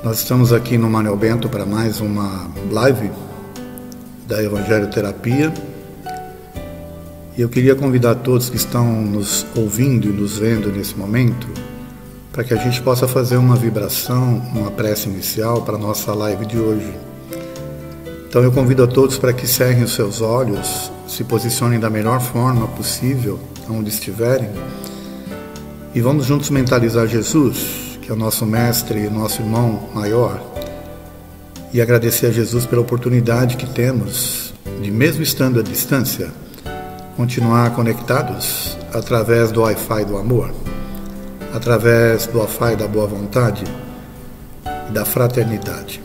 Nós estamos aqui no Manuel Bento para mais uma live da Evangelho Terapia. E eu queria convidar todos que estão nos ouvindo e nos vendo nesse momento para que a gente possa fazer uma vibração, uma prece inicial para a nossa live de hoje. Então eu convido a todos para que cerrem os seus olhos, se posicionem da melhor forma possível, onde estiverem, e vamos juntos mentalizar Jesus, que é o nosso mestre e nosso irmão maior, e agradecer a Jesus pela oportunidade que temos de, mesmo estando à distância, continuar conectados através do Wi-Fi do amor, através do Wi-Fi da boa vontade e da fraternidade.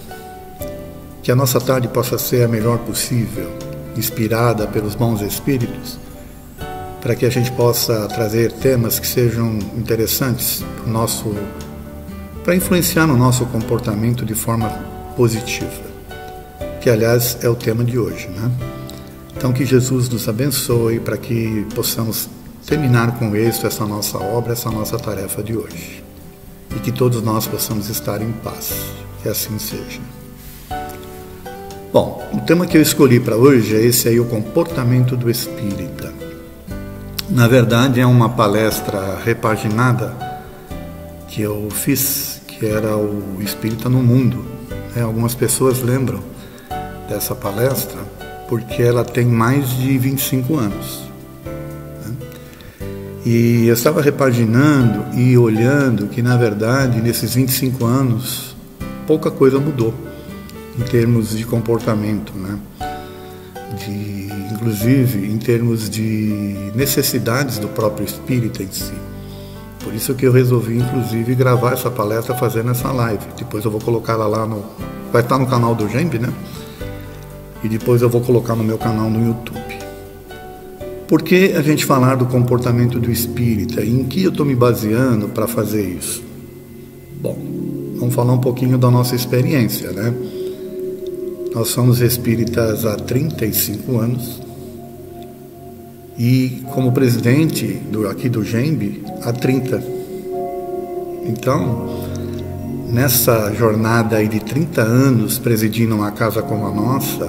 Que a nossa tarde possa ser a melhor possível, inspirada pelos bons espíritos, para que a gente possa trazer temas que sejam interessantes para influenciar no nosso comportamento de forma positiva, que aliás é o tema de hoje, né? Então que Jesus nos abençoe para que possamos terminar com êxito essa nossa obra, essa nossa tarefa de hoje, e que todos nós possamos estar em paz, que assim seja. Bom, o tema que eu escolhi para hoje é esse aí, o comportamento do espírita. Na verdade é uma palestra repaginada que eu fiz, que era o Espírita no Mundo. Algumas pessoas lembram dessa palestra porque ela tem mais de 25 anos. E eu estava repaginando e olhando que, na verdade, nesses 25 anos, pouca coisa mudou em termos de comportamento, né? Inclusive em termos de necessidades do próprio espírita em si. Por isso que eu resolvi, inclusive, gravar essa palestra fazendo essa live. Depois eu vou colocar ela lá vai estar no canal do Gembe, né? E depois eu vou colocar no meu canal no YouTube. Por que a gente falar do comportamento do espírita? E em que eu estou me baseando para fazer isso? Bom, vamos falar um pouquinho da nossa experiência, né? Nós somos espíritas há 35 anos e como presidente aqui do Gembe há 30. Então, nessa jornada aí de 30 anos presidindo uma casa como a nossa,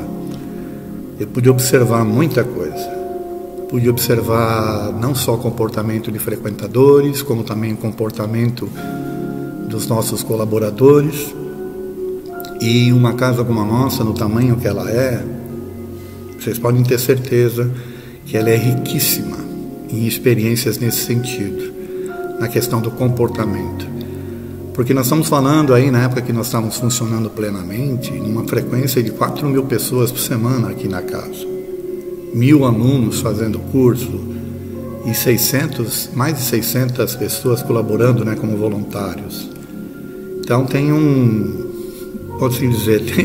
eu pude observar muita coisa. Pude observar não só o comportamento de frequentadores, como também o comportamento dos nossos colaboradores. E uma casa como a nossa, no tamanho que ela é, vocês podem ter certeza que ela é riquíssima em experiências nesse sentido, na questão do comportamento. Porque nós estamos falando aí, na época que nós estávamos funcionando plenamente, numa frequência de 4.000 pessoas por semana aqui na casa. 1.000 alunos fazendo curso e mais de 600 pessoas colaborando, né, como voluntários. Então tem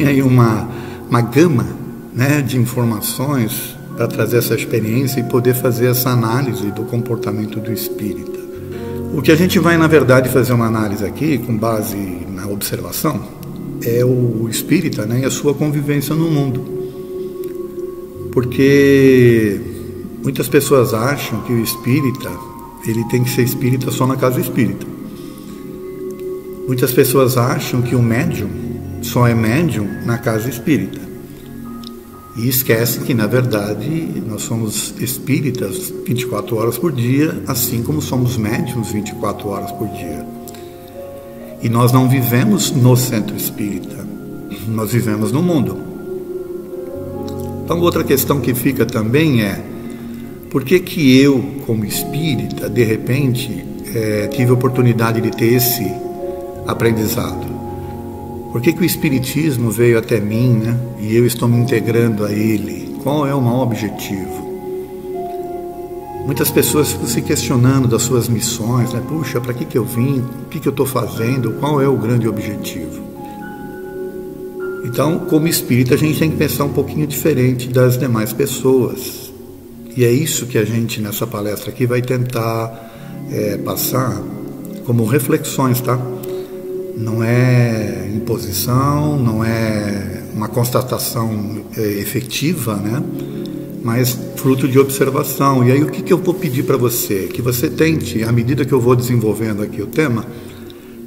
aí uma gama, né, de informações para trazer essa experiência e poder fazer essa análise do comportamento do espírita. O que a gente vai, na verdade, fazer uma análise aqui, com base na observação, é o espírita, né, e a sua convivência no mundo. Porque muitas pessoas acham que o espírita, ele tem que ser espírita só na casa espírita. Muitas pessoas acham que o médium só é médium na casa espírita. E esquecem que, na verdade, nós somos espíritas 24 horas por dia, assim como somos médiums 24 horas por dia. E nós não vivemos no centro espírita, nós vivemos no mundo. Então, outra questão que fica também é: por que eu, como espírita, de repente, tive a oportunidade de ter esse aprendizado? Por que o Espiritismo veio até mim, né? E eu estou me integrando a ele? Qual é o maior objetivo? Muitas pessoas ficam se questionando das suas missões, né? Puxa, para que eu vim? O que eu estou fazendo? Qual é o grande objetivo? Então, como espírita, a gente tem que pensar um pouquinho diferente das demais pessoas. E é isso que a gente, nessa palestra aqui, vai tentar passar como reflexões, tá? Não é imposição, não é uma constatação efetiva, né? Mas fruto de observação. E aí o que eu vou pedir para você? Que você tente, à medida que eu vou desenvolvendo aqui o tema,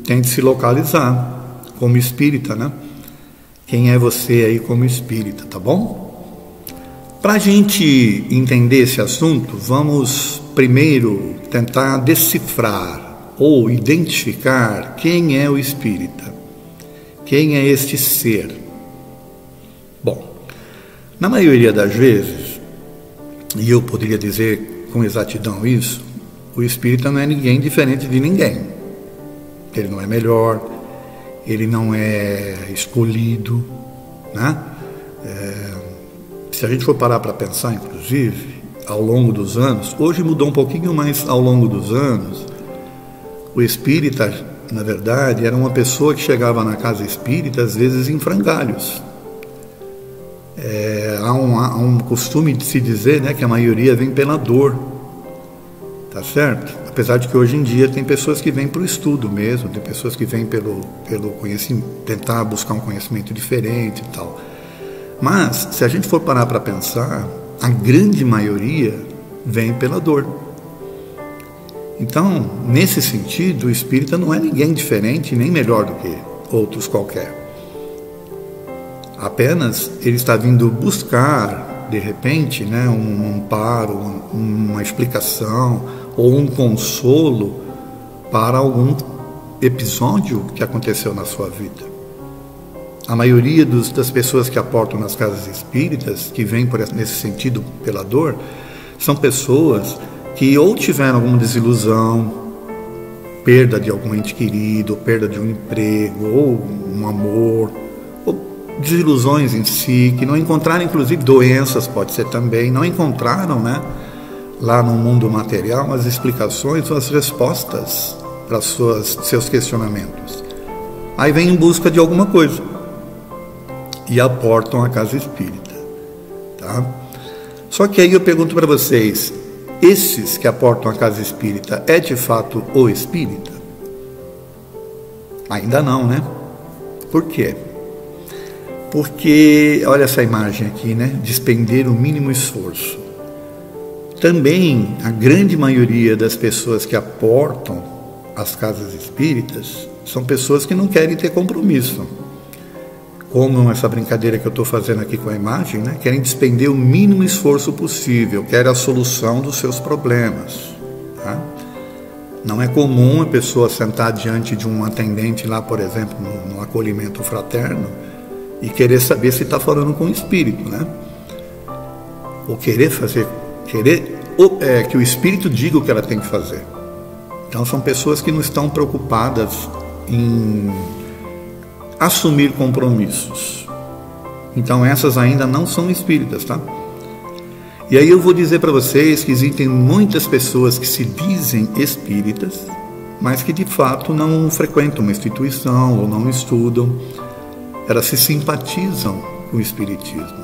tente se localizar como espírita, né? Quem é você aí como espírita, tá bom? Para a gente entender esse assunto, vamos primeiro tentar decifrar ou identificar quem é o espírita. Quem é este ser? Bom, na maioria das vezes, e eu poderia dizer com exatidão isso, o espírita não é ninguém diferente de ninguém. Ele não é melhor, ele não é escolhido, né? Se a gente for parar para pensar, inclusive, ao longo dos anos, hoje mudou um pouquinho, mas ao longo dos anos, o espírita, na verdade, era uma pessoa que chegava na casa espírita, às vezes em frangalhos. Há um costume de se dizer, né, que a maioria vem pela dor, tá certo? Apesar de que hoje em dia tem pessoas que vêm para o estudo mesmo, tem pessoas que vêm pelo conhecimento, tentar buscar um conhecimento diferente e tal. Mas, se a gente for parar para pensar, a grande maioria vem pela dor. Então, nesse sentido, o espírita não é ninguém diferente, nem melhor do que outros qualquer. Apenas ele está vindo buscar, de repente, né, um amparo, uma explicação ou um consolo para algum episódio que aconteceu na sua vida. A maioria das pessoas que aportam nas casas espíritas, que vêm nesse sentido pela dor, são pessoas que ou tiveram alguma desilusão, perda de algum ente querido, perda de um emprego, ou um amor, ou desilusões em si, que não encontraram, inclusive doenças, pode ser também, não encontraram, né, lá no mundo material as explicações ou as respostas para seus questionamentos. Aí vem em busca de alguma coisa e aportam a casa espírita, tá? Só que aí eu pergunto para vocês, esses que aportam a casa espírita é de fato o espírita? Ainda não, né? Por quê? Porque, olha essa imagem aqui, né? Despender o mínimo esforço. Também a grande maioria das pessoas que aportam as casas espíritas são pessoas que não querem ter compromisso. Como essa brincadeira que eu estou fazendo aqui com a imagem, né? Querem despender o mínimo esforço possível, querem a solução dos seus problemas, tá? Não é comum a pessoa sentar diante de um atendente lá, por exemplo, no acolhimento fraterno, e querer saber se está falando com o espírito, né? Ou querer que o espírito diga o que ela tem que fazer. Então são pessoas que não estão preocupadas em assumir compromissos. Então essas ainda não são espíritas, tá? E aí eu vou dizer para vocês que existem muitas pessoas que se dizem espíritas, mas que de fato não frequentam uma instituição ou não estudam. Elas se simpatizam com o espiritismo,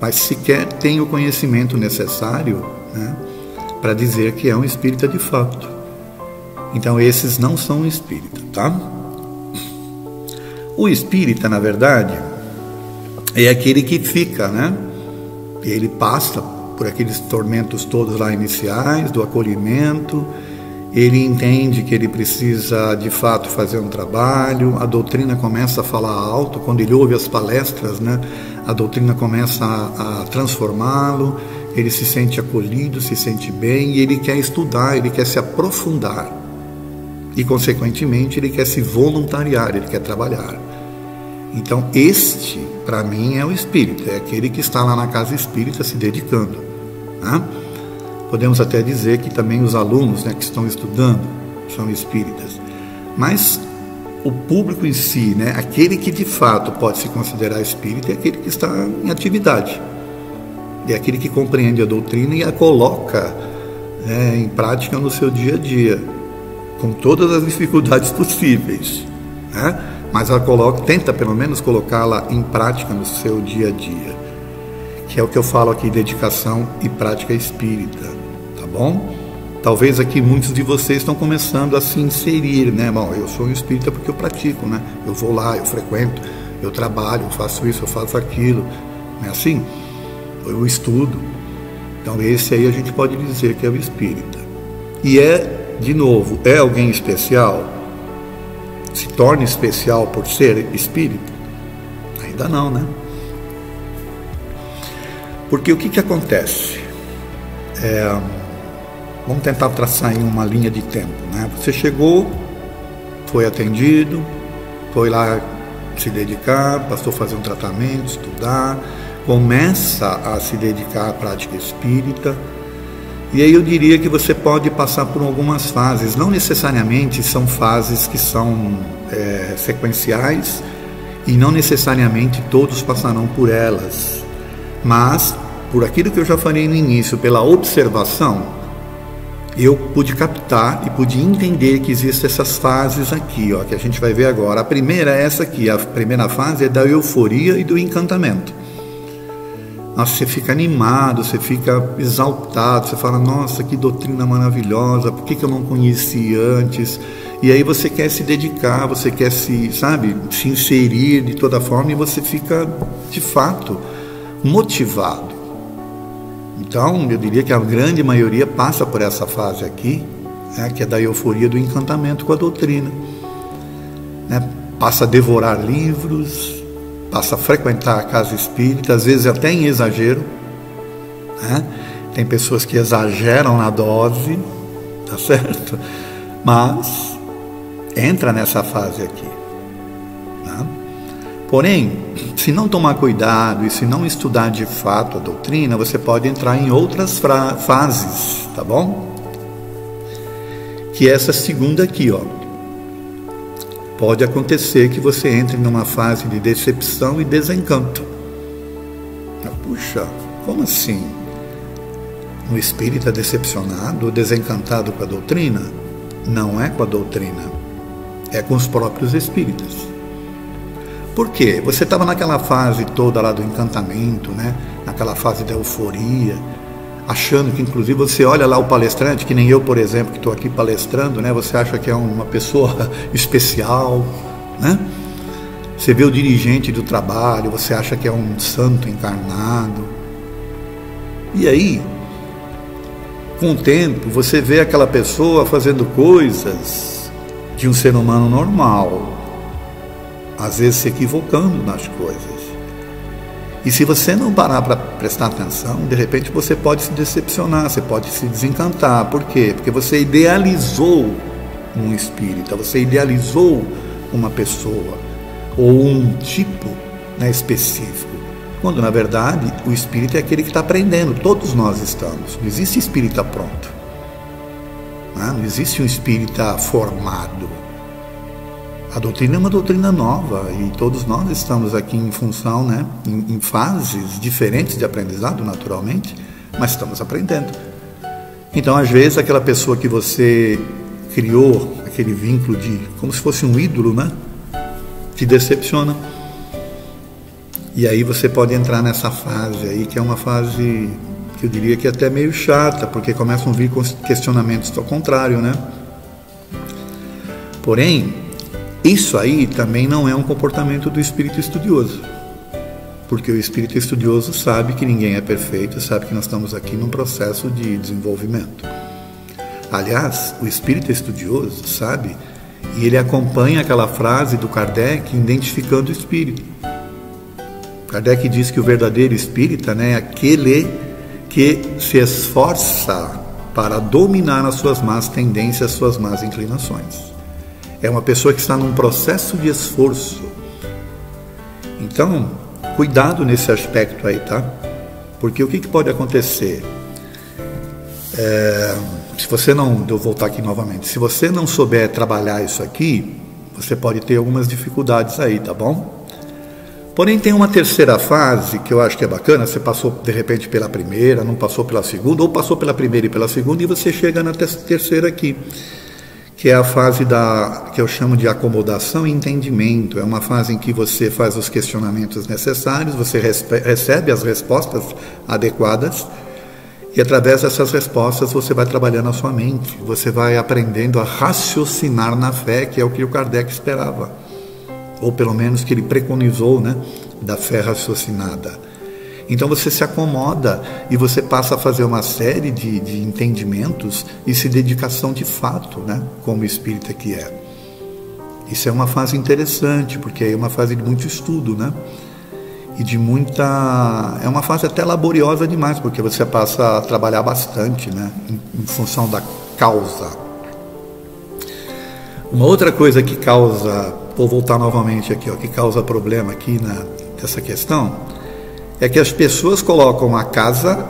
mas sequer têm o conhecimento necessário, né, para dizer que é um espírita de fato. Então esses não são espíritas, tá? O espírita, na verdade, é aquele que fica, né? Ele passa por aqueles tormentos todos lá iniciais, do acolhimento, ele entende que ele precisa, de fato, fazer um trabalho, a doutrina começa a falar alto, quando ele ouve as palestras, né? A doutrina começa a transformá-lo, ele se sente acolhido, se sente bem, e ele quer estudar, ele quer se aprofundar. E, consequentemente, ele quer se voluntariar, ele quer trabalhar. Então, este, para mim, é o espírita, é aquele que está lá na casa espírita se dedicando, né? Podemos até dizer que também os alunos, né, que estão estudando são espíritas. Mas o público em si, né, aquele que de fato pode se considerar espírita, é aquele que está em atividade. É aquele que compreende a doutrina e a coloca, né, em prática no seu dia a dia, com todas as dificuldades possíveis, né? Mas ela tenta pelo menos colocá-la em prática no seu dia a dia, que é o que eu falo aqui, dedicação e prática espírita, tá bom? Talvez aqui muitos de vocês estão começando a se inserir, né? Bom, eu sou um espírita porque eu pratico, né? Eu vou lá, eu frequento, eu trabalho, eu faço isso, eu faço aquilo, não é assim? Eu estudo. Então esse aí a gente pode dizer que é o espírita. E de novo, é alguém especial? se torne especial por ser espírito? Ainda não, né? Porque o que acontece? Vamos tentar traçar em uma linha de tempo, né? Você chegou, foi atendido, foi lá se dedicar, passou a fazer um tratamento, estudar, começa a se dedicar à prática espírita, e aí eu diria que você pode passar por algumas fases, não necessariamente são fases que são sequenciais, e não necessariamente todos passarão por elas, mas por aquilo que eu já falei no início, pela observação, eu pude captar e pude entender que existem essas fases aqui, ó, que a gente vai ver agora. A primeira é essa aqui, a primeira fase é da euforia e do encantamento. Nossa, você fica animado, você fica exaltado, você fala, nossa, que doutrina maravilhosa, por que eu não conheci antes? E aí você quer se dedicar, você quer se inserir de toda forma, e você fica, de fato, motivado. Então, eu diria que a grande maioria passa por essa fase aqui, né, que é da euforia do encantamento com a doutrina. Né? Passa a devorar livros, passa a frequentar a casa espírita, às vezes até em exagero. Né? Tem pessoas que exageram na dose, tá certo? Mas entra nessa fase aqui. Né? Porém, se não tomar cuidado e se não estudar de fato a doutrina, você pode entrar em outras fases, tá bom? Que é essa segunda aqui, ó. Pode acontecer que você entre numa fase de decepção e desencanto. Puxa, como assim? O espírito é decepcionado ou desencantado com a doutrina? Não é com a doutrina, é com os próprios espíritos. Por quê? Você estava naquela fase toda lá do encantamento, né? Naquela fase da euforia, achando que, inclusive, você olha lá o palestrante, que nem eu, por exemplo, que estou aqui palestrando, né? Você acha que é uma pessoa especial, né? Você vê o dirigente do trabalho, você acha que é um santo encarnado. E aí, com o tempo, você vê aquela pessoa fazendo coisas de um ser humano normal, às vezes se equivocando nas coisas. E se você não parar para prestar atenção, de repente você pode se decepcionar, você pode se desencantar. Por quê? Porque você idealizou um espírita, você idealizou uma pessoa, ou um tipo, né, específico. Quando, na verdade, o espírito é aquele que está aprendendo. Todos nós estamos. Não existe espírita pronto. Não existe um espírita formado. A doutrina é uma doutrina nova e todos nós estamos aqui em função, né, em fases diferentes de aprendizado, naturalmente, mas estamos aprendendo. Então, às vezes, aquela pessoa que você criou, aquele vínculo de, como se fosse um ídolo, né, te decepciona. E aí você pode entrar nessa fase aí, que é uma fase que eu diria que é até meio chata, porque começam a vir questionamentos ao contrário, né? Porém, isso aí também não é um comportamento do espírito estudioso, porque o espírito estudioso sabe que ninguém é perfeito, sabe que nós estamos aqui num processo de desenvolvimento. Aliás, o espírito estudioso sabe, e ele acompanha aquela frase do Kardec identificando o espírito. Kardec diz que o verdadeiro espírita, né, é aquele que se esforça para dominar as suas más tendências, as suas más inclinações. É uma pessoa que está num processo de esforço. Então, cuidado nesse aspecto aí, tá? Porque o que pode acontecer? Se você não... Eu vou voltar aqui novamente. Se você não souber trabalhar isso aqui, você pode ter algumas dificuldades aí, tá bom? Porém, tem uma terceira fase que eu acho que é bacana. Você passou, de repente, pela primeira, não passou pela segunda, ou passou pela primeira e pela segunda, e você chega na terceira aqui, que é a fase que eu chamo de acomodação e entendimento. É uma fase em que você faz os questionamentos necessários, você recebe as respostas adequadas, e através dessas respostas você vai trabalhando a sua mente, você vai aprendendo a raciocinar na fé, que é o que o Kardec esperava, ou pelo menos que ele preconizou, né, da fé raciocinada. Então você se acomoda e você passa a fazer uma série de entendimentos e se dedicação de fato, né, como espírita que é. Isso é uma fase interessante, porque é uma fase de muito estudo, né? E de muita... É uma fase até laboriosa demais, porque você passa a trabalhar bastante, né? Em função da causa. Uma outra coisa que causa... Vou voltar novamente aqui, ó, que causa problema aqui nessa questão, é que as pessoas colocam a casa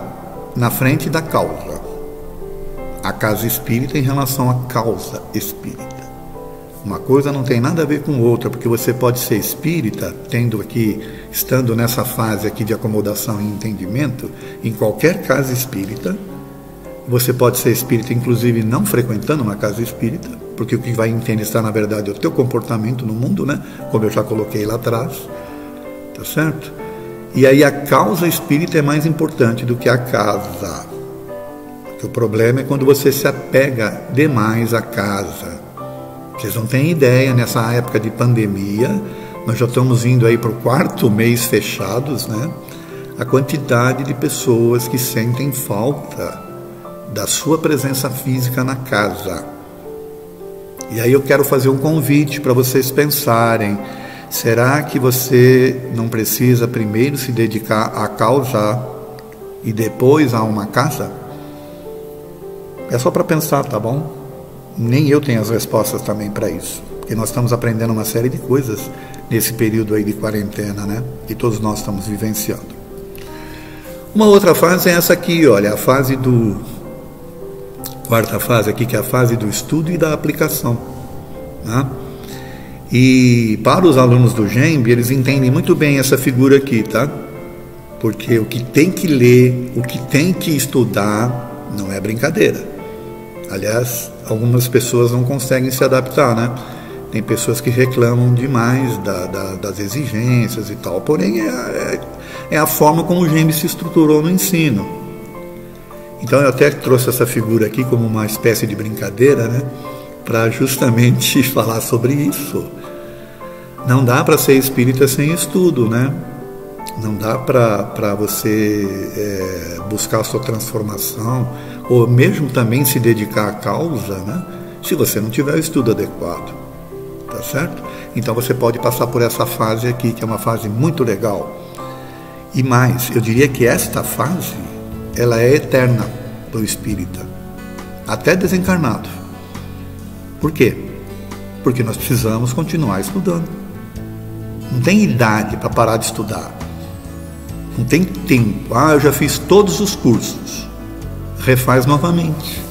na frente da causa. A casa espírita em relação à causa espírita. Uma coisa não tem nada a ver com outra, porque você pode ser espírita, estando nessa fase aqui de acomodação e entendimento, em qualquer casa espírita. Você pode ser espírita, inclusive, não frequentando uma casa espírita, porque o que vai influenciar, na verdade, é o teu comportamento no mundo, né? Como eu já coloquei lá atrás, tá certo? E aí a causa espírita é mais importante do que a casa. Porque o problema é quando você se apega demais à casa. Vocês não têm ideia, nessa época de pandemia, nós já estamos indo aí para o 4º mês fechados, né? A quantidade de pessoas que sentem falta da sua presença física na casa. E aí eu quero fazer um convite para vocês pensarem, será que você não precisa primeiro se dedicar à causa e depois a uma casa? É só para pensar, tá bom? Nem eu tenho as respostas também para isso, porque nós estamos aprendendo uma série de coisas nesse período aí de quarentena, né? E todos nós estamos vivenciando. Uma outra fase é essa aqui, olha, a fase quarta fase aqui, que é a fase do estudo e da aplicação, né? E para os alunos do GEMB, eles entendem muito bem essa figura aqui, tá? Porque o que tem que ler, o que tem que estudar, não é brincadeira. Aliás, algumas pessoas não conseguem se adaptar, né? Tem pessoas que reclamam demais das exigências e tal, porém é a forma como o GEMB se estruturou no ensino. Então eu até trouxe essa figura aqui como uma espécie de brincadeira, né? Para justamente falar sobre isso. Não dá para ser espírita sem estudo, né? Não dá para você buscar a sua transformação, ou mesmo também se dedicar à causa, né? Se você não tiver o estudo adequado, tá certo? Então você pode passar por essa fase aqui, que é uma fase muito legal. E mais, eu diria que esta fase, ela é eterna para o espírita, até desencarnado. Por quê? Porque nós precisamos continuar estudando. Não tem idade para parar de estudar. Não tem tempo. Eu já fiz todos os cursos. Refaz novamente.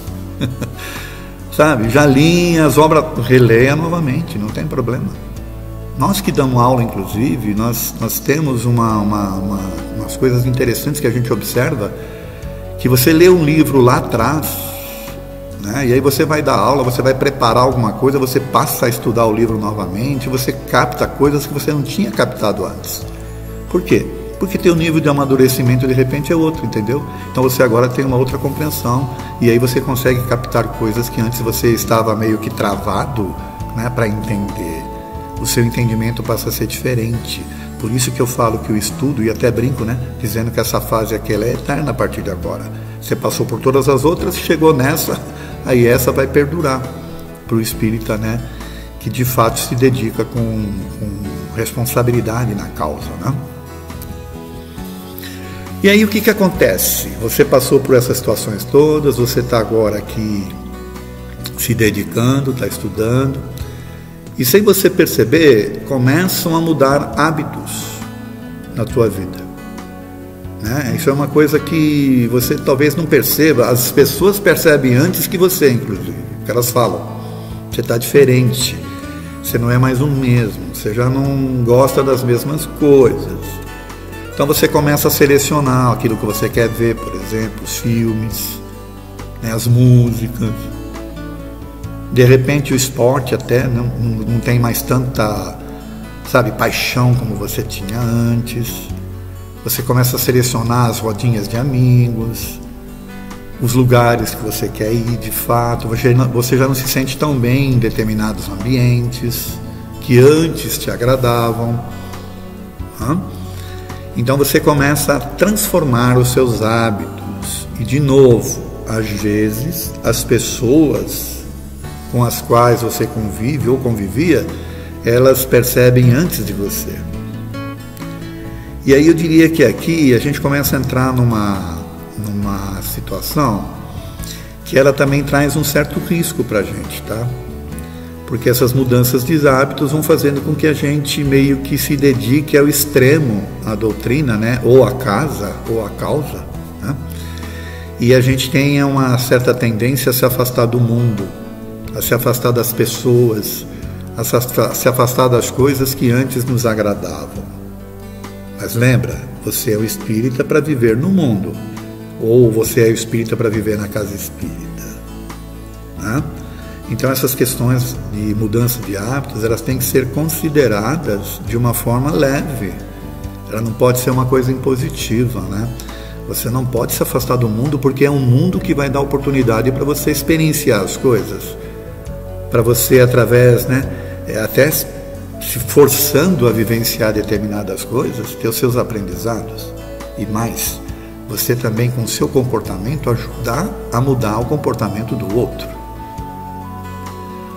Sabe? Já li as obras, releia novamente, não tem problema. Nós que damos aula, inclusive, nós temos umas coisas interessantes que a gente observa, que você lê um livro lá atrás, né? E aí você vai dar aula, você vai preparar alguma coisa, você passa a estudar o livro novamente, você capta coisas que você não tinha captado antes. Por quê? Porque teu nível de amadurecimento de repente é outro, entendeu? Então você agora tem uma outra compreensão, e aí você consegue captar coisas que antes você estava meio que travado, né, para entender. O seu entendimento passa a ser diferente. Por isso que eu falo que o estudo, e até brinco, né, dizendo que essa fase aqui ela é eterna a partir de agora. Você passou por todas as outras, chegou nessa, aí essa vai perdurar para o espírita, né, que de fato se dedica com responsabilidade na causa, né? E aí o que acontece? Você passou por essas situações todas, você está agora aqui se dedicando, está estudando, e sem você perceber, começam a mudar hábitos na tua vida, né? Isso é uma coisa que você talvez não perceba, as pessoas percebem antes que você, inclusive, porque elas falam, você está diferente, você não é mais o mesmo, você já não gosta das mesmas coisas. Então você começa a selecionar aquilo que você quer ver, por exemplo, os filmes, né, as músicas. De repente o esporte até não tem mais tanta, sabe, paixão como você tinha antes. Você começa a selecionar as rodinhas de amigos, os lugares que você quer ir de fato. Você já não se sente tão bem em determinados ambientes que antes te agradavam. Então você começa a transformar os seus hábitos. E de novo, às vezes, as pessoas com as quais você convive ou convivia elas percebem antes de você. E aí eu diria que aqui a gente começa a entrar numa situação que ela também traz um certo risco para a gente, tá? Porque essas mudanças de hábitos vão fazendo com que a gente meio que se dedique ao extremo à doutrina, né? Ou à casa, ou à causa, né? E a gente tenha uma certa tendência a se afastar do mundo, a se afastar das pessoas, a se afastar das coisas que antes nos agradavam. Mas lembra, você é o espírita para viver no mundo, ou você é o espírita para viver na casa espírita, né? Então essas questões de mudança de hábitos, elas têm que ser consideradas de uma forma leve. Ela não pode ser uma coisa impositiva, né? Você não pode se afastar do mundo, porque é um mundo que vai dar oportunidade para você experienciar as coisas, para você, através, né, até se forçando a vivenciar determinadas coisas, ter os seus aprendizados. E mais, você também, com o seu comportamento, ajudar a mudar o comportamento do outro.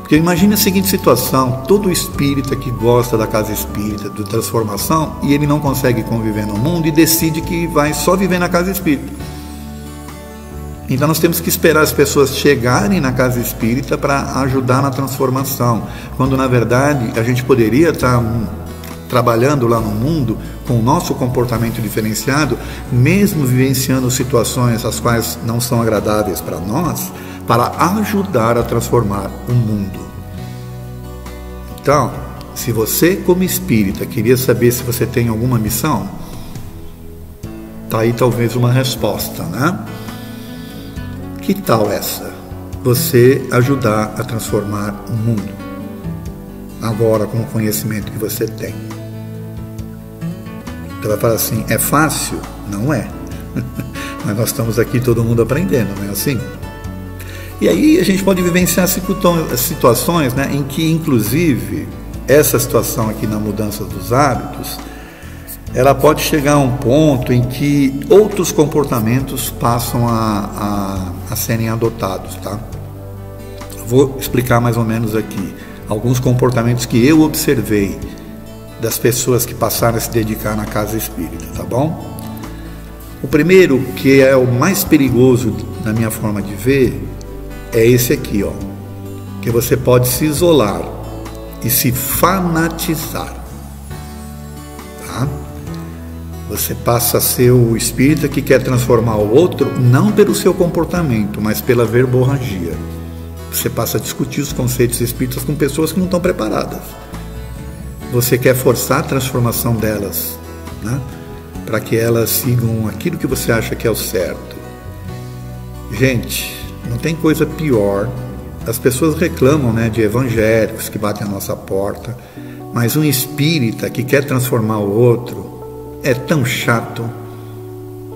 Porque imagine a seguinte situação: todo espírita que gosta da casa espírita, de transformação, e ele não consegue conviver no mundo e decide que vai só viver na casa espírita. Então nós temos que esperar as pessoas chegarem na casa espírita para ajudar na transformação, quando na verdade a gente poderia estar trabalhando lá no mundo com o nosso comportamento diferenciado, mesmo vivenciando situações as quais não são agradáveis para nós, para ajudar a transformar o mundo. Então, se você, como espírita, queria saber se você tem alguma missão, tá aí talvez uma resposta, né? Que tal essa? Você ajudar a transformar o mundo, agora com o conhecimento que você tem. Então vai falar assim, é fácil? Não é. Mas nós estamos aqui todo mundo aprendendo, não é assim? E aí a gente pode vivenciar situações, né, em que, inclusive, essa situação aqui na mudança dos hábitos, ela pode chegar a um ponto em que outros comportamentos passam a serem adotados, tá? Vou explicar mais ou menos aqui alguns comportamentos que eu observei das pessoas que passaram a se dedicar na casa espírita, tá bom? O primeiro, que é o mais perigoso na minha forma de ver, é esse aqui, ó, que você pode se isolar e se fanatizar, tá? Você passa a ser o espírita que quer transformar o outro, não pelo seu comportamento, mas pela verborragia. Você passa a discutir os conceitos espíritas com pessoas que não estão preparadas. Você quer forçar a transformação delas, né, para que elas sigam aquilo que você acha que é o certo. Gente, não tem coisa pior. As pessoas reclamam, né, de evangélicos que batem a nossa porta, mas um espírita que quer transformar o outro é tão chato,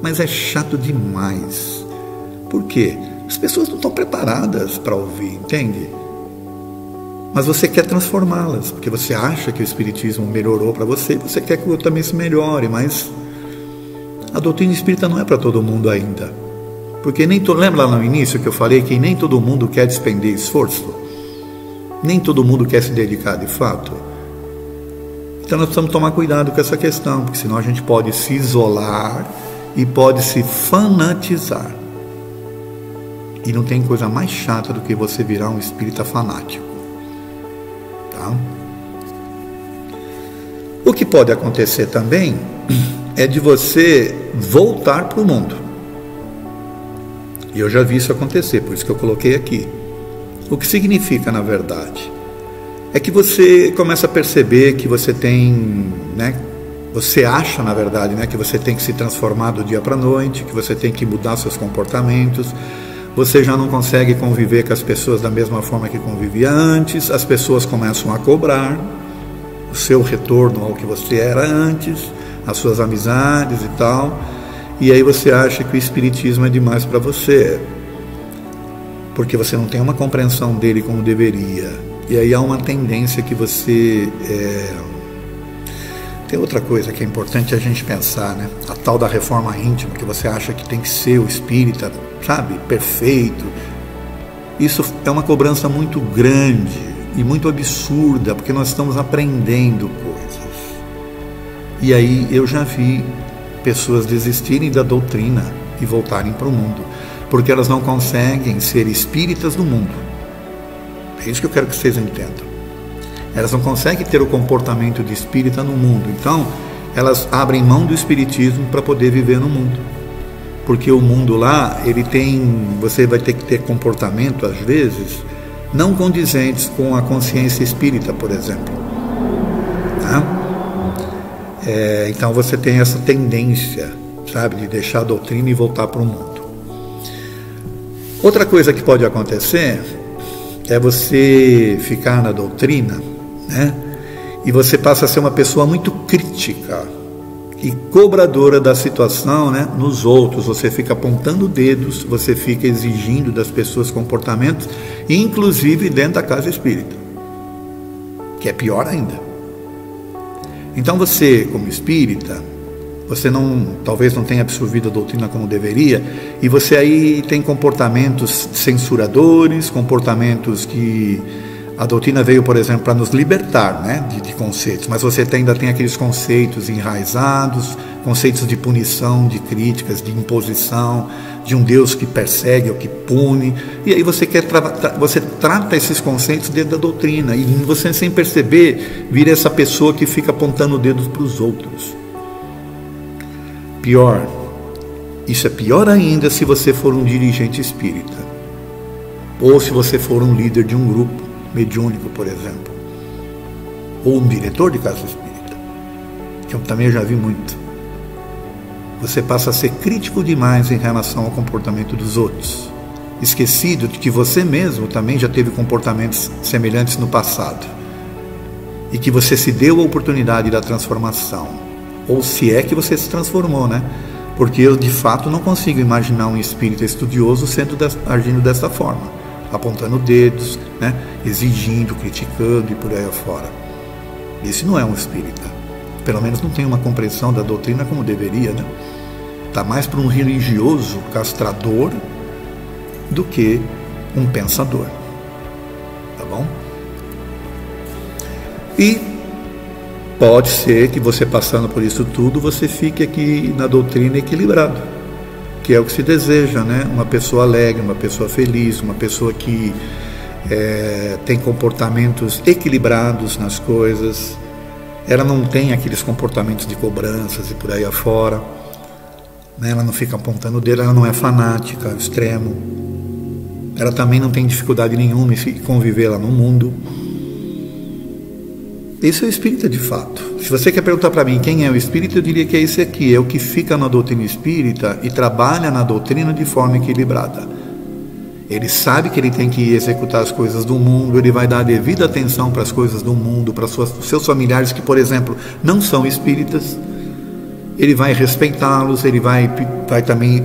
mas é chato demais. Por quê? As pessoas não estão preparadas para ouvir, entende? Mas você quer transformá-las, porque você acha que o espiritismo melhorou para você e você quer que o outro também se melhore, mas a doutrina espírita não é para todo mundo ainda. Porque lembra lá no início que eu falei que nem todo mundo quer despender esforço? Nem todo mundo quer se dedicar de fato? Então nós precisamos tomar cuidado com essa questão, porque senão a gente pode se isolar e pode se fanatizar. E não tem coisa mais chata do que você virar um espírita fanático. Tá? O que pode acontecer também é de você voltar para o mundo. E eu já vi isso acontecer, por isso que eu coloquei aqui. O que significa, na verdade, é que você começa a perceber que você tem, né, você acha, na verdade, né, que você tem que se transformar do dia para a noite, que você tem que mudar seus comportamentos, você já não consegue conviver com as pessoas da mesma forma que convivia antes, as pessoas começam a cobrar o seu retorno ao que você era antes, as suas amizades e tal, e aí você acha que o espiritismo é demais para você, porque você não tem uma compreensão dele como deveria. E aí há uma tendência que você... Tem outra coisa que é importante a gente pensar, né? A tal da reforma íntima, que você acha que tem que ser o espírita, sabe, perfeito. Isso é uma cobrança muito grande e muito absurda, porque nós estamos aprendendo coisas. E aí eu já vi pessoas desistirem da doutrina e voltarem para o mundo, porque elas não conseguem ser espíritas do mundo. É isso que eu quero que vocês entendam. Elas não conseguem ter o comportamento de espírita no mundo, então elas abrem mão do espiritismo para poder viver no mundo. Porque o mundo lá, você vai ter que ter comportamento, às vezes, não condizentes com a consciência espírita, por exemplo. Tá? Então você tem essa tendência, sabe, de deixar a doutrina e voltar para o mundo. Outra coisa que pode acontecer é você ficar na doutrina, né? E você passa a ser uma pessoa muito crítica e cobradora da situação, né, nos outros. Você fica apontando dedos, você fica exigindo das pessoas comportamentos, inclusive dentro da casa espírita, que é pior ainda. Então você, como espírita, você talvez não tenha absorvido a doutrina como deveria, e você aí tem comportamentos censuradores, comportamentos que a doutrina veio, por exemplo, para nos libertar, né, de conceitos, mas você ainda tem aqueles conceitos enraizados, conceitos de punição, de críticas, de imposição, de um Deus que persegue ou que pune, e aí você trata esses conceitos dentro da doutrina, e você, sem perceber, vira essa pessoa que fica apontando dedos para os outros. Pior, isso é pior ainda se você for um dirigente espírita, ou se você for um líder de um grupo mediúnico, por exemplo, ou um diretor de casa espírita, que eu também já vi muito. Você passa a ser crítico demais em relação ao comportamento dos outros, esquecido de que você mesmo também já teve comportamentos semelhantes no passado, e que você se deu a oportunidade da transformação, ou se é que você se transformou, né? Porque eu, de fato, não consigo imaginar um espírita estudioso agindo dessa forma, apontando dedos, né, exigindo, criticando e por aí afora. Esse não é um espírita. Pelo menos não tem uma compreensão da doutrina como deveria, né? Está mais para um religioso castrador do que um pensador. Tá bom? E pode ser que você, passando por isso tudo, você fique aqui na doutrina equilibrado, que é o que se deseja, né? Uma pessoa alegre, uma pessoa feliz, uma pessoa que tem comportamentos equilibrados nas coisas. Ela não tem aqueles comportamentos de cobranças e por aí afora, né? Ela não fica apontando o dedo, ela não é fanática ao extremo, ela também não tem dificuldade nenhuma em conviver lá no mundo. Esse é o espírita de fato. Se você quer perguntar para mim quem é o espírita, eu diria que é esse aqui, é o que fica na doutrina espírita e trabalha na doutrina de forma equilibrada. Ele sabe que ele tem que executar as coisas do mundo, ele vai dar a devida atenção para as coisas do mundo, para os seus familiares que, por exemplo, não são espíritas. Ele vai respeitá-los, ele vai também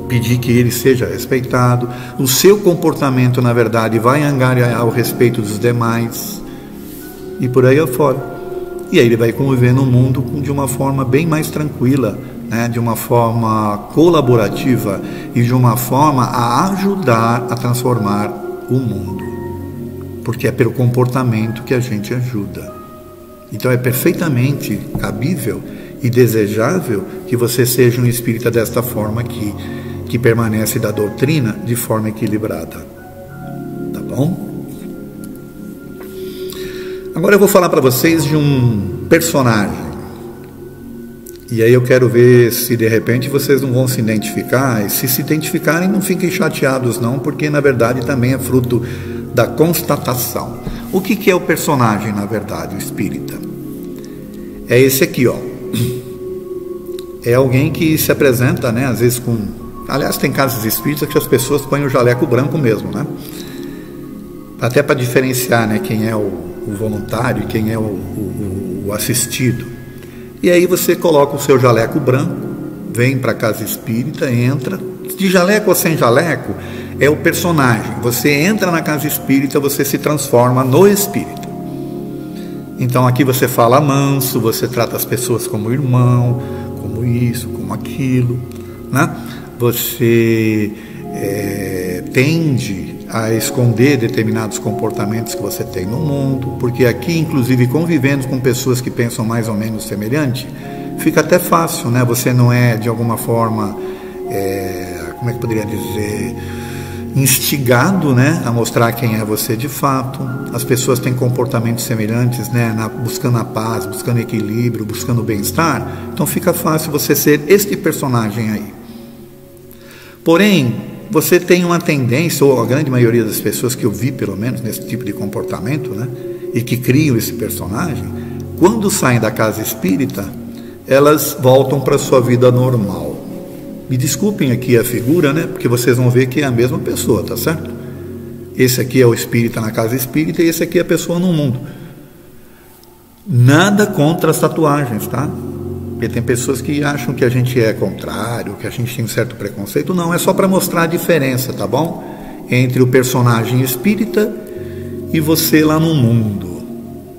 pedir que ele seja respeitado. O seu comportamento, na verdade, vai angariar ao respeito dos demais e por aí afora. E aí ele vai conviver no mundo de uma forma bem mais tranquila, né? De uma forma colaborativa e de uma forma a ajudar a transformar o mundo, porque é pelo comportamento que a gente ajuda. Então é perfeitamente cabível e desejável que você seja um espírita desta forma aqui, que permanece da doutrina de forma equilibrada. Tá bom? Agora eu vou falar para vocês de um personagem. E aí eu quero ver se de repente vocês não vão se identificar. E se identificarem, não fiquem chateados não, porque na verdade também é fruto da constatação. O que é o personagem, na verdade, o espírita? É esse aqui, ó. É alguém que se apresenta, né, às vezes com... Aliás, tem casas espíritas que as pessoas põem o jaleco branco mesmo, né? Até para diferenciar, né, quem é o voluntário e quem é o assistido. E aí você coloca o seu jaleco branco, vem para a casa espírita, entra, de jaleco ou sem jaleco, é o personagem. Você entra na casa espírita, você se transforma no espírito. Então aqui você fala manso, você trata as pessoas como irmão, como isso, como aquilo, né? Você tende a esconder determinados comportamentos que você tem no mundo, porque aqui, inclusive, convivendo com pessoas que pensam mais ou menos semelhante, fica até fácil, né? Você não é, de alguma forma, como é que poderia dizer, instigado, né, a mostrar quem é você de fato. As pessoas têm comportamentos semelhantes, né, buscando a paz, buscando equilíbrio, buscando o bem-estar, então fica fácil você ser este personagem aí. Porém, você tem uma tendência, ou a grande maioria das pessoas que eu vi, pelo menos, nesse tipo de comportamento, né, e que criam esse personagem, quando saem da casa espírita, elas voltam para a sua vida normal. Me desculpem aqui a figura, né, porque vocês vão ver que é a mesma pessoa, tá certo? Esse aqui é o espírita na casa espírita e esse aqui é a pessoa no mundo. Nada contra as tatuagens, tá? Porque tem pessoas que acham que a gente é contrário, que a gente tem um certo preconceito. Não, é só para mostrar a diferença, tá bom? Entre o personagem espírita e você lá no mundo.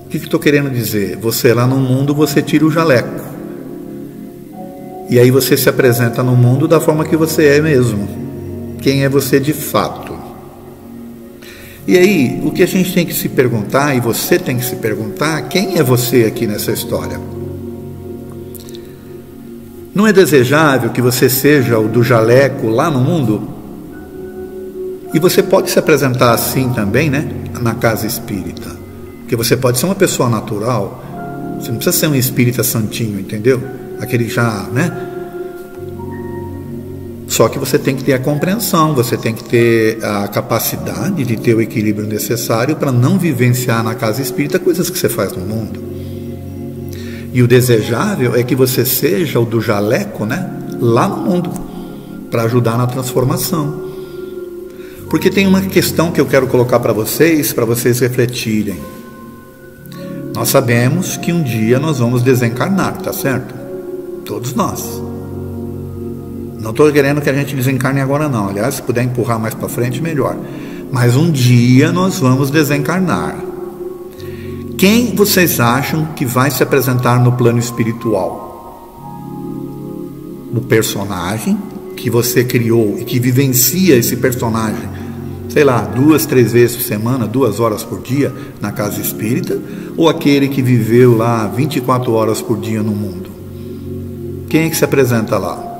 O que estou querendo dizer? Você lá no mundo, você tira o jaleco. E aí você se apresenta no mundo da forma que você é mesmo. Quem é você de fato? E aí, o que a gente tem que se perguntar, e você tem que se perguntar, quem é você aqui nessa história? Não é desejável que você seja o do jaleco lá no mundo? E você pode se apresentar assim também, né? Na casa espírita. Porque você pode ser uma pessoa natural. Você não precisa ser um espírita santinho, entendeu? Aquele já, né? Só que você tem que ter a compreensão, você tem que ter a capacidade de ter o equilíbrio necessário para não vivenciar na casa espírita coisas que você faz no mundo. E o desejável é que você seja o do jaleco, né? Lá no mundo, para ajudar na transformação. Porque tem uma questão que eu quero colocar para vocês refletirem. Nós sabemos que um dia nós vamos desencarnar, tá certo? Todos nós. Não estou querendo que a gente desencarne agora não. Aliás, se puder empurrar mais para frente, melhor. Mas um dia nós vamos desencarnar. Quem vocês acham que vai se apresentar no plano espiritual? O personagem que você criou e que vivencia esse personagem, sei lá, 2, 3 vezes por semana, 2 horas por dia na casa espírita, ou aquele que viveu lá 24 horas por dia no mundo? Quem é que se apresenta lá?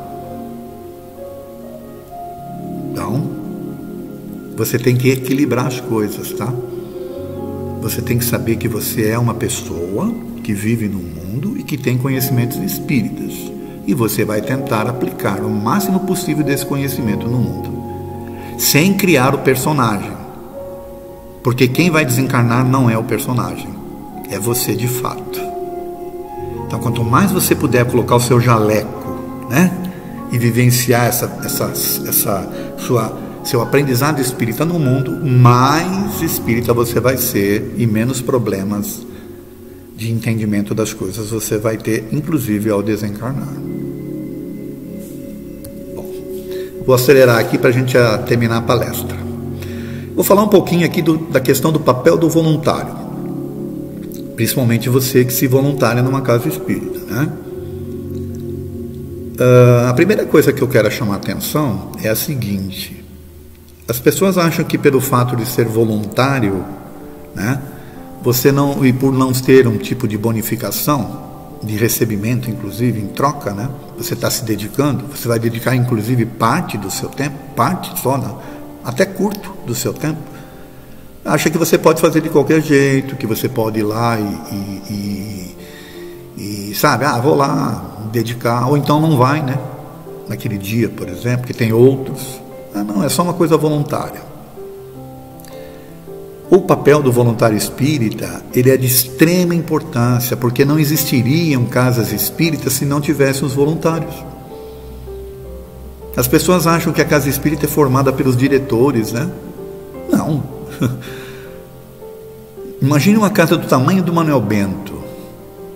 Então, você tem que equilibrar as coisas, tá? Você tem que saber que você é uma pessoa que vive no mundo e que tem conhecimentos espíritas. E você vai tentar aplicar o máximo possível desse conhecimento no mundo, sem criar o personagem. Porque quem vai desencarnar não é o personagem, é você de fato. Então, quanto mais você puder colocar o seu jaleco, né, e vivenciar seu aprendizado espírita no mundo, mais espírita você vai ser e menos problemas de entendimento das coisas você vai ter, inclusive ao desencarnar. Bom, vou acelerar aqui para a gente terminar a palestra. Vou falar um pouquinho aqui da questão do papel do voluntário, principalmente você que se voluntária numa casa espírita, né? A primeira coisa que eu quero chamar a atenção é a seguinte: as pessoas acham que pelo fato de ser voluntário, né, você não, e por não ter um tipo de bonificação, de recebimento, inclusive, em troca, né, você está se dedicando, você vai dedicar, inclusive, parte do seu tempo, parte só, né, até curto do seu tempo, acha que você pode fazer de qualquer jeito, que você pode ir lá e sabe, vou lá dedicar, ou então não vai, né, naquele dia, por exemplo, que tem outros. Não, é só uma coisa voluntária. O papel do voluntário espírita, ele é de extrema importância, porque não existiriam casas espíritas se não tivessem os voluntários. As pessoas acham que a casa espírita é formada pelos diretores, né? Não. Imagine uma casa do tamanho do Manuel Bento.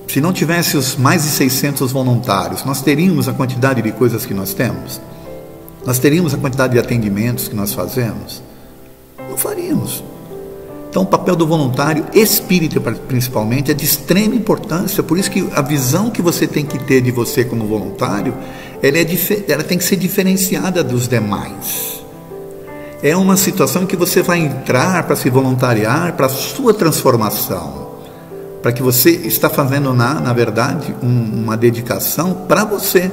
Se não tivesse os mais de 600 voluntários, nós teríamos a quantidade de coisas que nós temos? Nós teríamos a quantidade de atendimentos que nós fazemos? Não faríamos. Então, o papel do voluntário espírita, principalmente, é de extrema importância. Por isso que a visão que você tem que ter de você como voluntário, ela tem que ser diferenciada dos demais. É uma situação em que você vai entrar para se voluntariar para a sua transformação, para que você está fazendo, na verdade, uma dedicação para você,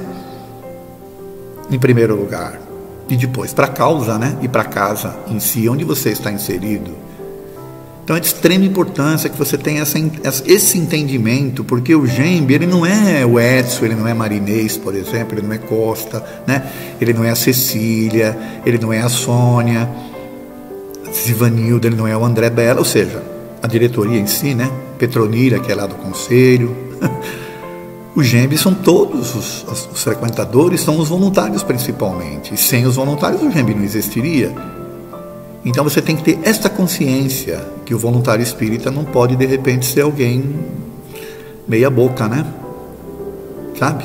em primeiro lugar, e depois para a causa, né? E para a casa em si, onde você está inserido. Então é de extrema importância que você tenha esse entendimento, porque o Gembe, ele não é o Edson, ele não é Marinês, por exemplo, ele não é Costa, né? Ele não é a Cecília, ele não é a Sônia, a Zivanilda, ele não é o André Bela, ou seja, a diretoria em si, né? Petronira, que é lá do conselho. Os Gembe são todos os frequentadores, são os voluntários principalmente, e sem os voluntários o Gembe não existiria. Então você tem que ter esta consciência que o voluntário espírita não pode de repente ser alguém meia boca, né? Sabe?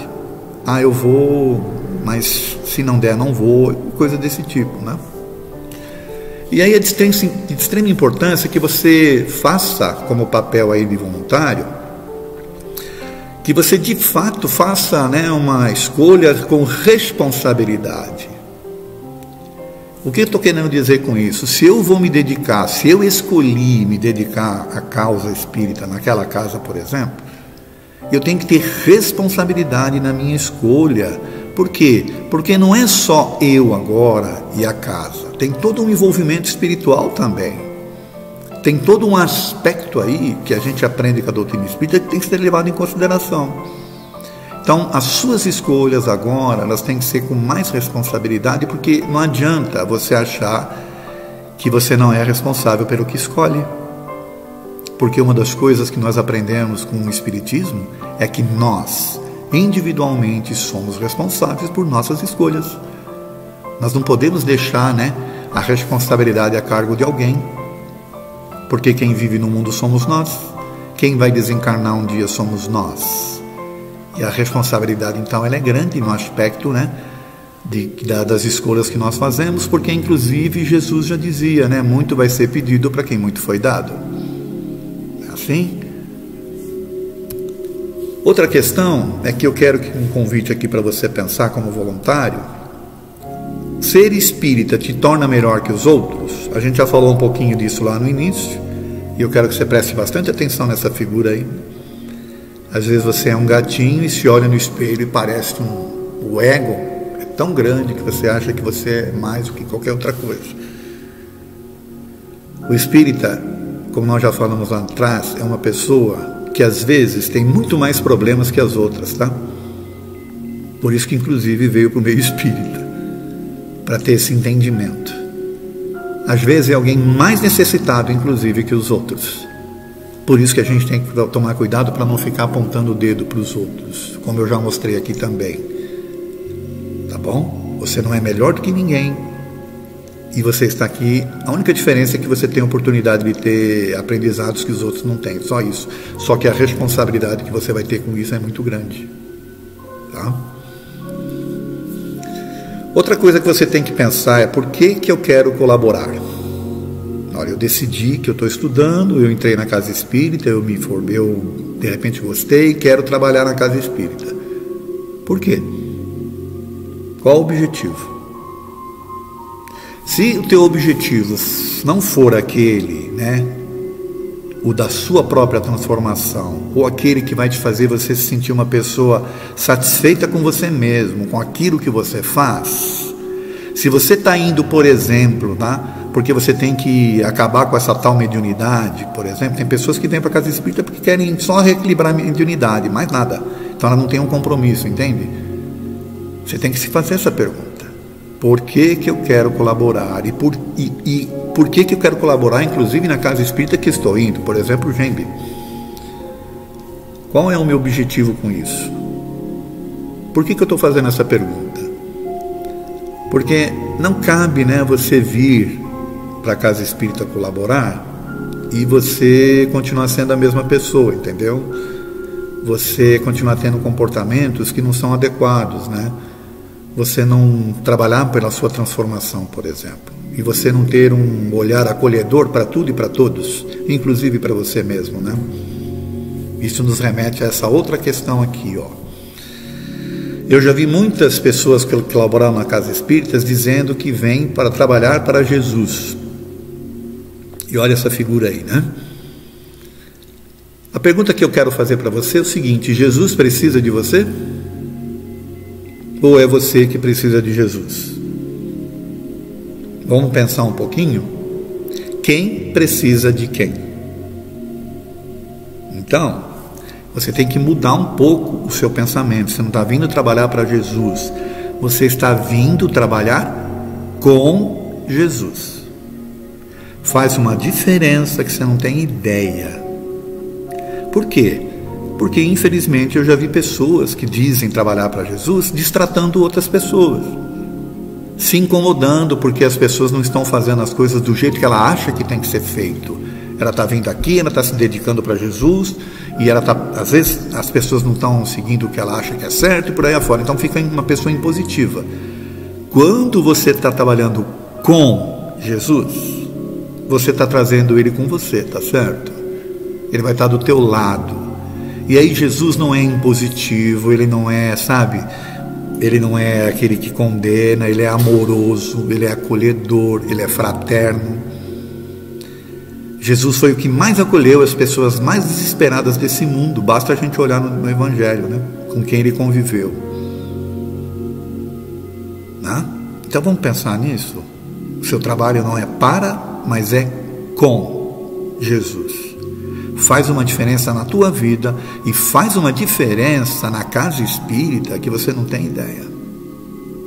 Ah, eu vou, mas se não der não vou, coisa desse tipo, né? E aí é de extrema importância que você faça como papel aí de voluntário, que você de fato faça, né, uma escolha com responsabilidade. O que eu estou querendo dizer com isso? Se eu vou me dedicar, se eu escolhi me dedicar à causa espírita naquela casa, por exemplo, eu tenho que ter responsabilidade na minha escolha. Por quê? Porque não é só eu agora e a casa. Tem todo um envolvimento espiritual também. Tem todo um aspecto aí que a gente aprende com a doutrina espírita que tem que ser levado em consideração. Então, as suas escolhas agora, elas têm que ser com mais responsabilidade, porque não adianta você achar que você não é responsável pelo que escolhe. Porque uma das coisas que nós aprendemos com o Espiritismo é que nós, individualmente, somos responsáveis por nossas escolhas. Nós não podemos deixar, né, a responsabilidade a cargo de alguém, porque quem vive no mundo somos nós, quem vai desencarnar um dia somos nós. E a responsabilidade, então, ela é grande no aspecto, né, das escolhas que nós fazemos, porque, inclusive, Jesus já dizia, né, muito vai ser pedido para quem muito foi dado. É assim? Outra questão é que eu quero um convite aqui para você pensar como voluntário. Ser espírita te torna melhor que os outros? A gente já falou um pouquinho disso lá no início, e eu quero que você preste bastante atenção nessa figura aí. Às vezes você é um gatinho e se olha no espelho e parece o ego é tão grande que você acha que você é mais do que qualquer outra coisa. O espírita, como nós já falamos lá atrás, é uma pessoa que às vezes tem muito mais problemas que as outras, tá? Por isso que inclusive veio para o meio espírita, para ter esse entendimento. Às vezes é alguém mais necessitado, inclusive, que os outros. Por isso que a gente tem que tomar cuidado para não ficar apontando o dedo para os outros, como eu já mostrei aqui também. Tá bom? Você não é melhor do que ninguém. E você está aqui, a única diferença é que você tem a oportunidade de ter aprendizados que os outros não têm, só isso. Só que a responsabilidade que você vai ter com isso é muito grande. Tá? Outra coisa que você tem que pensar é por que eu quero colaborar. Olha, eu decidi que eu estou estudando, eu entrei na casa espírita, eu me informei, eu de repente gostei, quero trabalhar na casa espírita. Por quê? Qual o objetivo? Se o teu objetivo não for aquele, né, o da sua própria transformação, ou aquele que vai te fazer você se sentir uma pessoa satisfeita com você mesmo, com aquilo que você faz, se você está indo, por exemplo, tá, porque você tem que acabar com essa tal mediunidade, por exemplo, tem pessoas que vêm para a casa espírita porque querem só reequilibrar a mediunidade, mais nada, então ela não tem um compromisso, entende? Você tem que se fazer essa pergunta. Por que eu quero colaborar? E por que eu quero colaborar, inclusive na casa espírita que estou indo? Por exemplo, o Gembe. Qual é o meu objetivo com isso? Por que eu estou fazendo essa pergunta? Porque não cabe, né, você vir para a casa espírita colaborar e você continuar sendo a mesma pessoa, entendeu? Você continuar tendo comportamentos que não são adequados, né? Você não trabalhar pela sua transformação, por exemplo, e você não ter um olhar acolhedor para tudo e para todos, inclusive para você mesmo, né? Isso nos remete a essa outra questão aqui, ó. Eu já vi muitas pessoas que colaboraram na Casa Espírita dizendo que vêm para trabalhar para Jesus. E olha essa figura aí, né? A pergunta que eu quero fazer para você é o seguinte: Jesus precisa de você? Ou é você que precisa de Jesus? Vamos pensar um pouquinho? Quem precisa de quem? Então, você tem que mudar um pouco o seu pensamento. Você não está vindo trabalhar para Jesus, você está vindo trabalhar com Jesus. Faz uma diferença que você não tem ideia. Por quê? Porque infelizmente eu já vi pessoas que dizem trabalhar para Jesus destratando outras pessoas, se incomodando porque as pessoas não estão fazendo as coisas do jeito que ela acha que tem que ser feito. Ela está vindo aqui, ela está se dedicando para Jesus, e ela está, às vezes as pessoas não estão seguindo o que ela acha que é certo e por aí afora. Então fica uma pessoa impositiva. Quando você está trabalhando com Jesus, você está trazendo Ele com você, tá certo? Ele vai estar do teu lado. E aí Jesus não é impositivo, Ele não é, sabe? Ele não é aquele que condena, Ele é amoroso, Ele é acolhedor, Ele é fraterno. Jesus foi o que mais acolheu as pessoas mais desesperadas desse mundo. Basta a gente olhar no Evangelho, né? Com quem Ele conviveu. Né? Então vamos pensar nisso. O seu trabalho não é para, mas é com Jesus. Faz uma diferença na tua vida e faz uma diferença na Casa Espírita que você não tem ideia.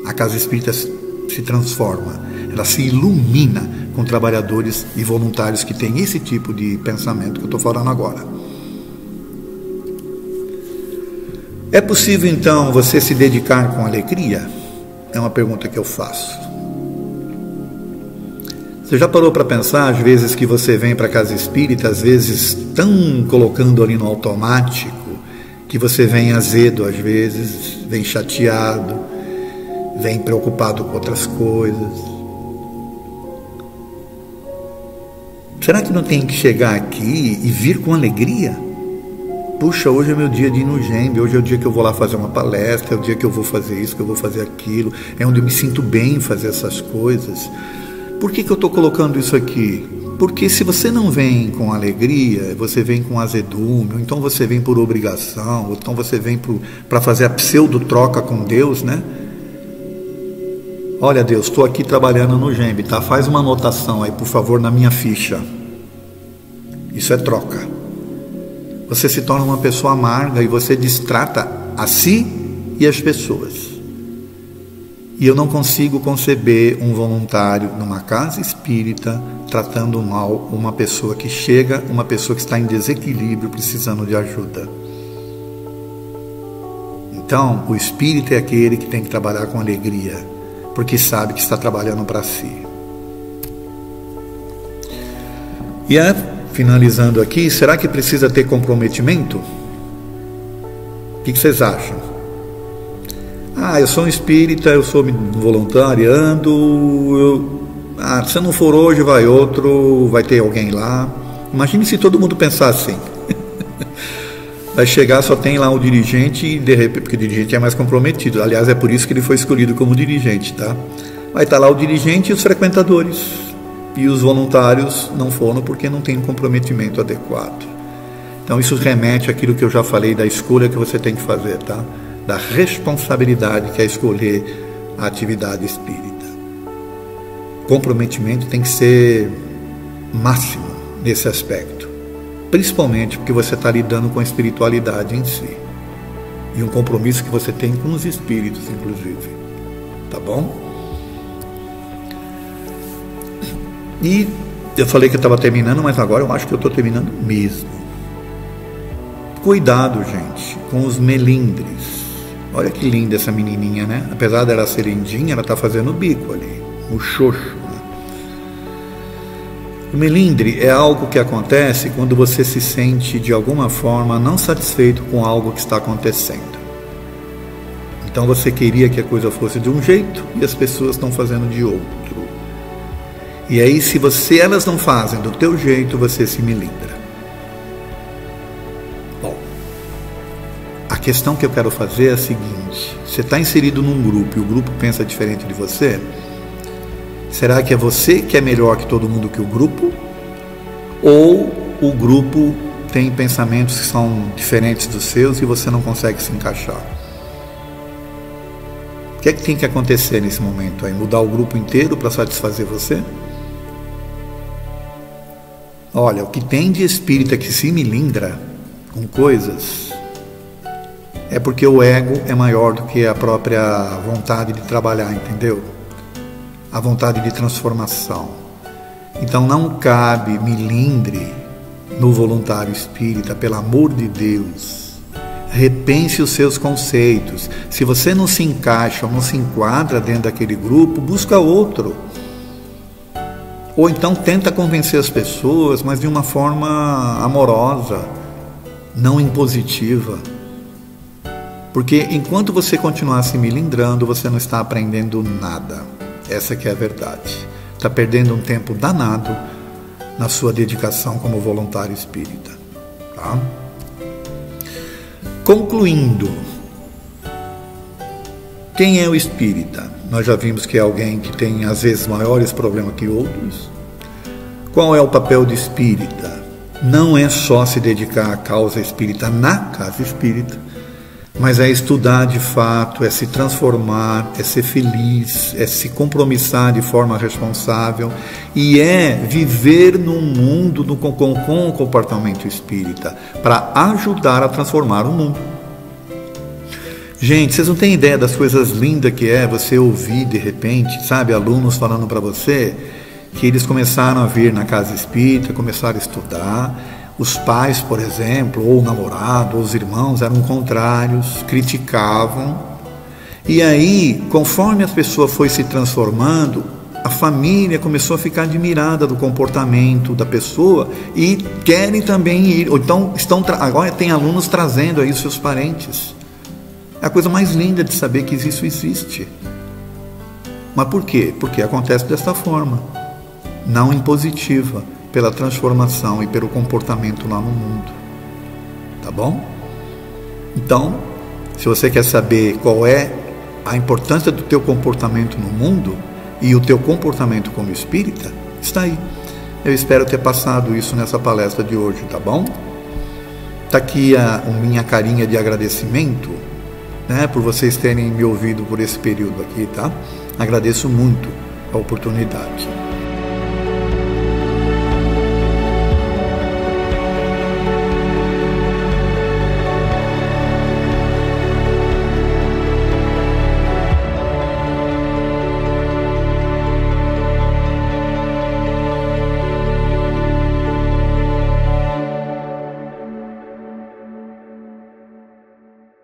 A Casa Espírita se transforma, ela se ilumina com trabalhadores e voluntários que têm esse tipo de pensamento que eu estou falando agora. É possível então você se dedicar com alegria? É uma pergunta que eu faço. Você já parou para pensar, às vezes, que você vem para a Casa Espírita, às vezes estão colocando ali no automático, que você vem azedo, às vezes, vem chateado, vem preocupado com outras coisas. Será que não tem que chegar aqui e vir com alegria? Puxa, hoje é meu dia de ir no GEMB, hoje é o dia que eu vou lá fazer uma palestra, é o dia que eu vou fazer isso, que eu vou fazer aquilo, é onde eu me sinto bem em fazer essas coisas. Por que eu estou colocando isso aqui? Porque se você não vem com alegria, você vem com azedume, ou então você vem por obrigação, ou então você vem para fazer a pseudo-troca com Deus, né? Olha, Deus, estou aqui trabalhando no GEMB, tá? Faz uma anotação aí, por favor, na minha ficha. Isso é troca. Você se torna uma pessoa amarga e você destrata a si e as pessoas. E eu não consigo conceber um voluntário numa casa espírita tratando mal uma pessoa que chega, uma pessoa que está em desequilíbrio, precisando de ajuda. Então, o espírito é aquele que tem que trabalhar com alegria, porque sabe que está trabalhando para si. E finalizando aqui, será que precisa ter comprometimento? O que vocês acham? Eu sou um espírita, eu sou voluntariando, se não for hoje vai outro, vai ter alguém lá. Imagine se todo mundo pensar assim. Vai chegar, só tem lá o dirigente, e de repente, porque o dirigente é mais comprometido, aliás é por isso que ele foi escolhido como dirigente, tá? Vai estar lá o dirigente e os frequentadores, e os voluntários não foram porque não tem um comprometimento adequado. Então isso remete àquilo que eu já falei da escolha que você tem que fazer, tá? Da responsabilidade que é escolher a atividade espírita. Comprometimento tem que ser máximo nesse aspecto, principalmente porque você está lidando com a espiritualidade em si e um compromisso que você tem com os espíritos, inclusive, tá bom? E eu falei que eu estava terminando, mas agora eu acho que eu estou terminando mesmo. Cuidado, gente, com os melindres. Olha que linda essa menininha, né? Apesar dela ser lindinha, ela está fazendo o bico ali, o xoxo. Né? O melindre é algo que acontece quando você se sente, de alguma forma, não satisfeito com algo que está acontecendo. Então você queria que a coisa fosse de um jeito e as pessoas estão fazendo de outro. E aí, se elas não fazem do teu jeito, você se melindra. Bom, questão que eu quero fazer é a seguinte: você está inserido num grupo e o grupo pensa diferente de você? Será que é você que é melhor que todo mundo que o grupo? Ou o grupo tem pensamentos que são diferentes dos seus e você não consegue se encaixar? O que é que tem que acontecer nesse momento aí? Mudar o grupo inteiro para satisfazer você? Olha, o que tem de espírita que se milindra com coisas é porque o ego é maior do que a própria vontade de trabalhar, entendeu? A vontade de transformação. Então não cabe milindre no voluntário espírita, pelo amor de Deus. Repense os seus conceitos. Se você não se encaixa ou não se enquadra dentro daquele grupo, busca outro. Ou então tenta convencer as pessoas, mas de uma forma amorosa, não impositiva. Porque enquanto você continuar se milindrando, você não está aprendendo nada. Essa que é a verdade. Está perdendo um tempo danado na sua dedicação como voluntário espírita. Tá? Concluindo, quem é o espírita? Nós já vimos que é alguém que tem às vezes maiores problemas que outros. Qual é o papel do espírita? Não é só se dedicar à causa espírita na casa espírita, mas é estudar de fato, é se transformar, é ser feliz, é se compromissar de forma responsável e é viver num mundo com o comportamento espírita para ajudar a transformar o mundo. Gente, vocês não têm ideia das coisas lindas que é você ouvir de repente, sabe, alunos falando para você que eles começaram a vir na casa espírita, começaram a estudar. Os pais, por exemplo, ou o namorado, ou os irmãos eram contrários, criticavam. E aí, conforme a pessoa foi se transformando, a família começou a ficar admirada do comportamento da pessoa e querem também ir. Ou então, agora tem alunos trazendo aí os seus parentes. É a coisa mais linda de saber que isso existe. Mas por quê? Porque acontece desta forma, não impositiva, pela transformação e pelo comportamento lá no mundo. Tá bom? Então, se você quer saber qual é a importância do teu comportamento no mundo e o teu comportamento como espírita, está aí. Eu espero ter passado isso nessa palestra de hoje, tá bom? Está aqui a minha carinha de agradecimento, né, por vocês terem me ouvido por esse período aqui, tá? Agradeço muito a oportunidade.